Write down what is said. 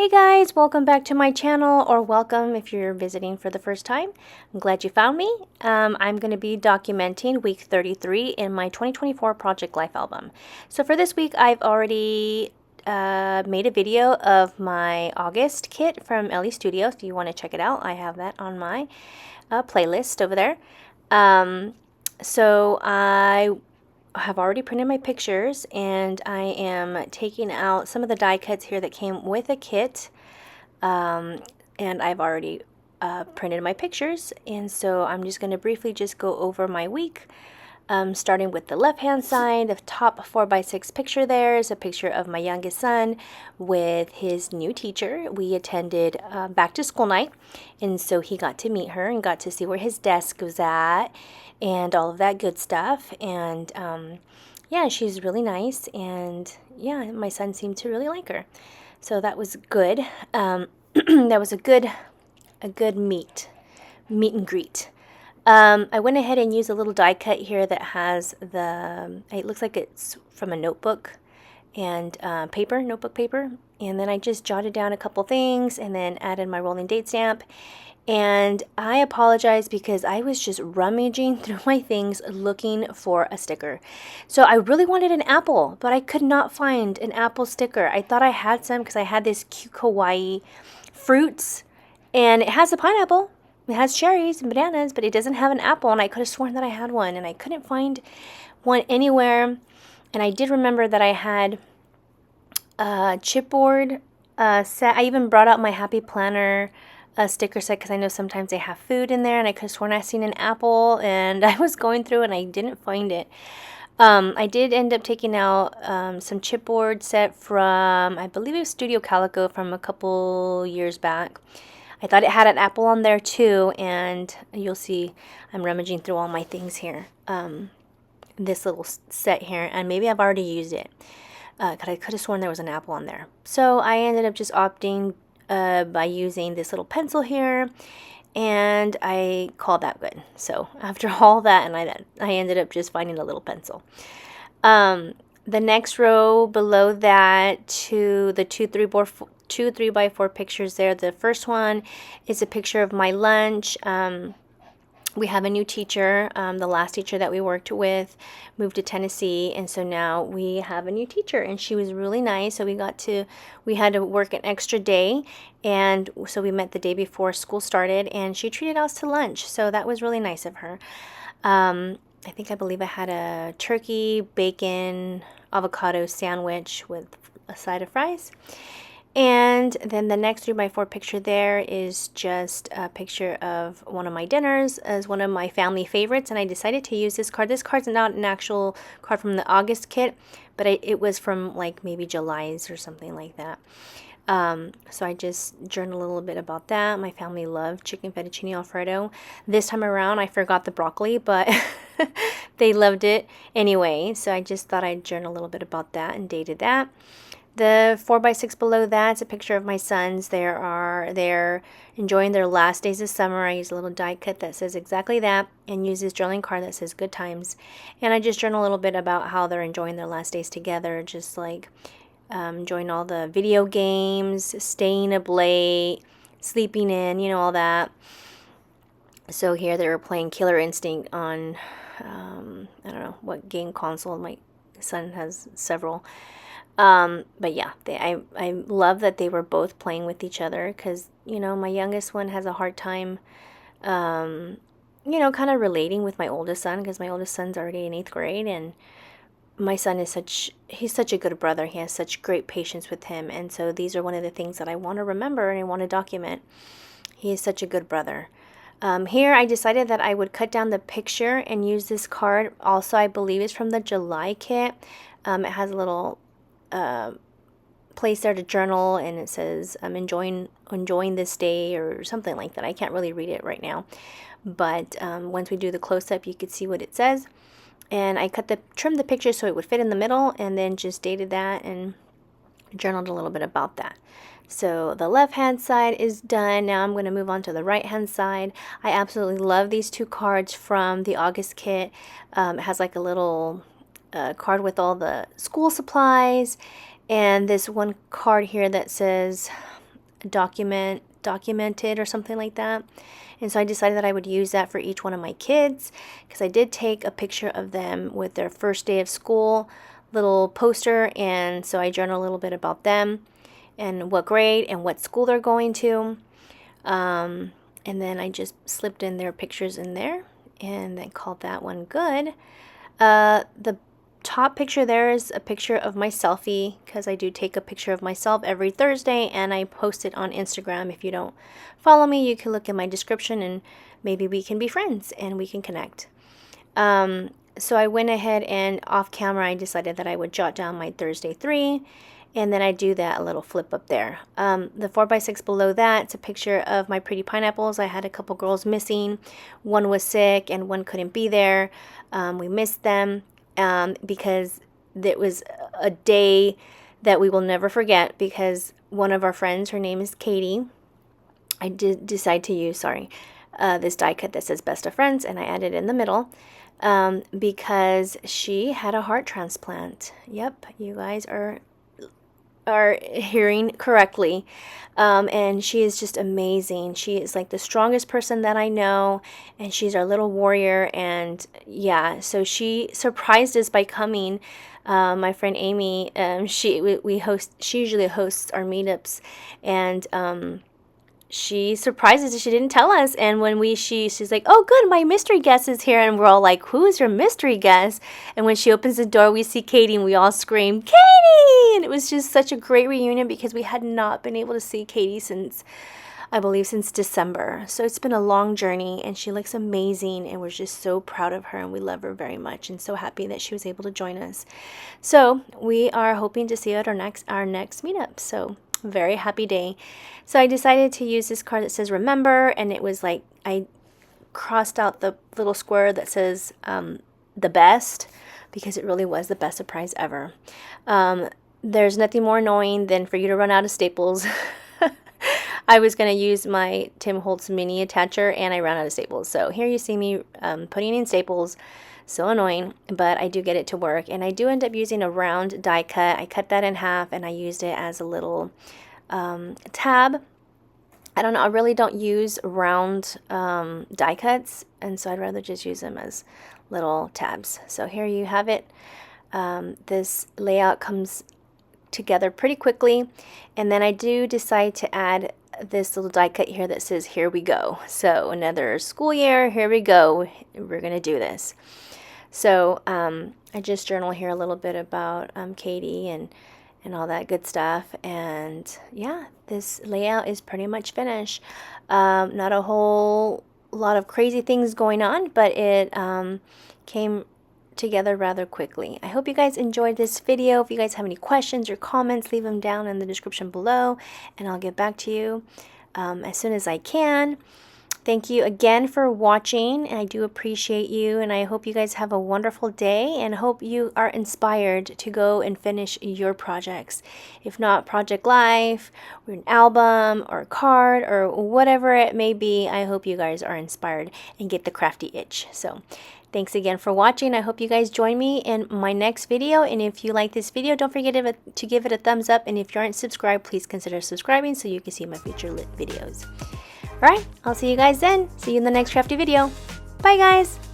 Hey guys, welcome back to my channel, or welcome if you're visiting for the first time. I'm glad you found me. I'm going to be documenting week 33 in my 2024 Project Life album. So for this week, I've already made a video of my August kit from Elle Studio. If you want to check it out, I have that on my playlist over there. So I have already printed my pictures, and I am taking out some of the die cuts here that came with a kit, and I've already printed my pictures, and so I'm just going to briefly just go over my week, starting with the left hand side. The top 4x6 picture there is a picture of my youngest son with his new teacher. We attended back to school night, and so he got to meet her and got to see where his desk was at and all of that good stuff. And yeah, she's really nice, and yeah, my son seemed to really like her, so that was good. That was a good meet and greet. I went ahead and used a little die cut here that has it looks like it's from a notebook and notebook paper, and then I just jotted down a couple things and then added my rolling date stamp. And I apologize because I was just rummaging through my things looking for a sticker. So I really wanted an apple, but I could not find an apple sticker. I thought I had some because I had this cute kawaii fruits, and it has a pineapple, it has cherries and bananas, but it doesn't have an apple, and I could have sworn that I had one, and I couldn't find one anywhere. And I did remember that I had a chipboard set. I even brought out my Happy Planner sticker set because I know sometimes they have food in there, and I could have sworn I seen an apple, and I was going through and I didn't find it. I did end up taking out some chipboard set from, I believe it was Studio Calico from a couple years back. I thought it had an apple on there too, and you'll see I'm rummaging through all my things here. This little set here, and maybe I've already used it because I could have sworn there was an apple on there. So I ended up just opting by using this little pencil here, and I called that good. So after all that, and I ended up just finding a little pencil. The next row below that, to the two 3x4 pictures there. The first one is a picture of my lunch. We have a new teacher. The last teacher that we worked with moved to Tennessee, and so now we have a new teacher, and she was really nice. So we had to work an extra day, and so we met the day before school started, and she treated us to lunch. So that was really nice of her. I believe I had a turkey, bacon, avocado sandwich with a side of fries. And then the next 3x4 picture there is just a picture of one of my dinners as one of my family favorites, and I decided to use this card. This card's not an actual card from the August kit, but it was from like maybe July's or something like that. So I just journaled a little bit about that. My family loved chicken fettuccine alfredo. This time around I forgot the broccoli, but they loved it anyway, so I just thought I'd journal a little bit about that and dated that. The 4x6 below that's a picture of my sons. They're enjoying their last days of summer. I used a little die cut that says exactly that, and use this journaling card that says good times. And I just journal a little bit about how they're enjoying their last days together, just like enjoying all the video games, staying up late, sleeping in, all that. So here they were playing Killer Instinct on, I don't know what game console. My son has several. But yeah, I love that they were both playing with each other, because, my youngest one has a hard time, kind of relating with my oldest son, because my oldest son's already in 8th grade, and my son is he's such a good brother. He has such great patience with him, and so these are one of the things that I want to remember and I want to document. He is such a good brother. Here I decided that I would cut down the picture and use this card. Also, I believe it's from the July kit. It has a little place there to journal, and it says I'm enjoying this day or something like that. I can't really read it right now, but once we do the close-up, you could see what it says. And I trimmed the picture so it would fit in the middle, and then just dated that and journaled a little bit about that. So the left hand side is done. Now I'm going to move on to the right hand side. I absolutely love these two cards from the August kit. It has like a little card with all the school supplies, and this one card here that says documented or something like that. And so I decided that I would use that for each one of my kids, because I did take a picture of them with their first day of school little poster, and so I journal a little bit about them and what grade and what school they're going to. And then I just slipped in their pictures in there and then called that one good. The top picture there is a picture of my selfie, because I do take a picture of myself every Thursday and I post it on Instagram. If you don't follow me, you can look in my description and maybe we can be friends and we can connect. So I went ahead and off camera I decided that I would jot down my Thursday 3, and then I do that a little flip up there. The 4x6 below that, it's a picture of my pretty pineapples. I had a couple girls missing. One was sick and one couldn't be there. We missed them because it was a day that we will never forget, because one of our friends, her name is Katie, I did decide to use, this die cut that says Best of Friends, and I added it in the middle because she had a heart transplant. Yep, you guys are hearing correctly. And she is just amazing. She is like the strongest person that I know, and she's our little warrior. And yeah, so she surprised us by coming. My friend Amy, she usually hosts our meetups, and she surprised us. She didn't tell us, and when she's like, oh good, my mystery guest is here, and we're all like, who is your mystery guest? And when she opens the door, we see Katie, and we all scream, Katie! And it was just such a great reunion, because we had not been able to see Katie since, I believe, since December. So it's been a long journey, and she looks amazing, and we're just so proud of her, and we love her very much, and so happy that she was able to join us. So we are hoping to see her at our next meetup. So very happy day. So I decided to use this card that says remember, and it was like I crossed out the little square that says the best, because it really was the best surprise ever. There's nothing more annoying than for you to run out of staples. I was going to use my Tim Holtz mini attacher and I ran out of staples. So here you see me putting in staples. So annoying, but I do get it to work, and I do end up using a round die cut. I cut that in half and I used it as a little tab. I don't know, I really don't use round die cuts, and so I'd rather just use them as little tabs. So here you have it. This layout comes together pretty quickly, and then I do decide to add this little die cut here that says here we go. So another school year, here we go, we're gonna do this. So I just journal here a little bit about Katie and all that good stuff, and yeah, this layout is pretty much finished. Not a whole lot of crazy things going on, but it came together rather quickly. I hope you guys enjoyed this video. If you guys have any questions or comments, leave them down in the description below, and I'll get back to you as soon as I can. Thank you again for watching, and I do appreciate you, and I hope you guys have a wonderful day, and hope you are inspired to go and finish your projects. If not Project Life, or an album, or a card, or whatever it may be, I hope you guys are inspired and get the crafty itch. So thanks again for watching. I hope you guys join me in my next video, and if you like this video, don't forget to give it a thumbs up, and if you aren't subscribed, please consider subscribing so you can see my future lit videos. Alright, I'll see you guys then. See you in the next crafty video. Bye guys!